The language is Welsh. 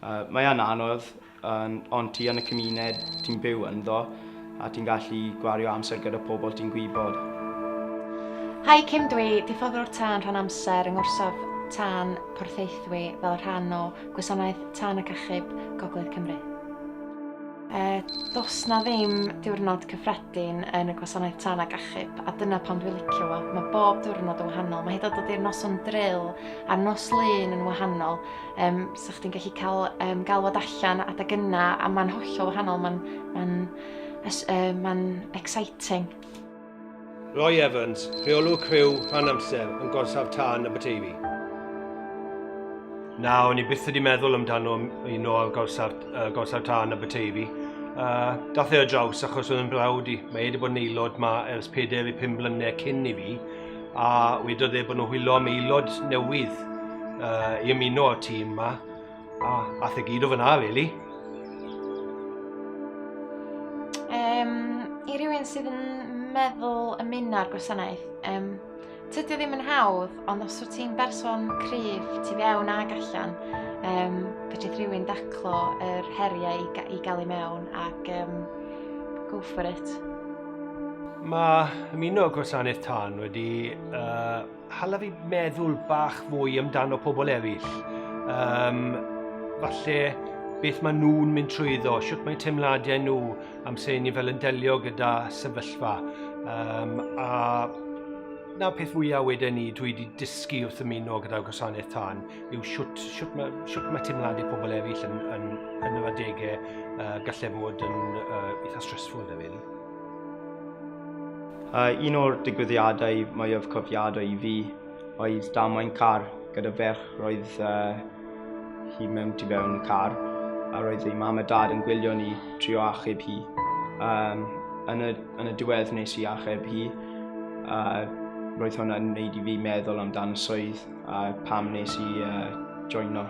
Mae'n anodd, ond ti yn y cymuned ti'n byw ynddo, a ti'n gallu gwario amser gyda pobl ti'n gwybod. Hi, Cym dwi, diffoddwr tân rhan amser yng ngorsaf tân porthaethwy fel rhan o gwasanaeth tân ac achub Gogledd Cymru. Does na ddim diwrnod cyffredin yn y gwasanaeth tân ac achub, a dyna pam dwi'n licio fo. Mae bob diwrnod yn wahanol. Mae hyd yn oed i'r noson drill a'r nos lun yn wahanol. So chdi'n gallu cael galwad allan adeg yna, a mae'n hollol wahanol. Mae'n exciting. Roy Evans, rheolwr criw rhan amser yn gorsaf tân Aberteifi. Na, o'n i byth wedi meddwl amdano un o'r gorsaf tân Aberteifi. Dath e o draws achos oedd yn brawd i. Mae wedi bod yn aelod yma ers 4 i 5 blynedd cyn i fi, a wedodd e bod nhw'n hwylo am aelod newydd i ymuno o'r tîm yma, a ath e gyd o fyna, really. I rhywun sydd yn meddwl ymuno'r gwasanaeth, tydi o ddim yn hawdd, ond os wyt ti'n berson cryf tu fewn ag allan, fedrith rhywun daclo yr heriau i gael i mewn ac go for it. Mae ymuno o gwasanaeth tân wedi hala fi meddwl bach fwy amdano pobl eraill. Falle beth maen nhw'n mynd trwyddo, siwt mae teimladau nhw am se ni fel yn delio gyda sefyllfa. A na peth fwyaf wedyn ni dwi wedi dysgu wrth ymuno gyda'r gwasanaeth tân yw siwt mae teimladau pobl eraill yn yr adegau gallai fod yn eitha stressful hefyd. Un o'r digwyddiadau mwyaf cofiadau i fi oedd damwain car gyda ferch roedd hi mewn tu fewn y car, a roedd ei mam a dad yn gwylio ni trio achub hi. Yn y diwedd nes i achub hi, roedd hwnna'n gwneud i fi meddwl amdano swydd a pam nes i joino.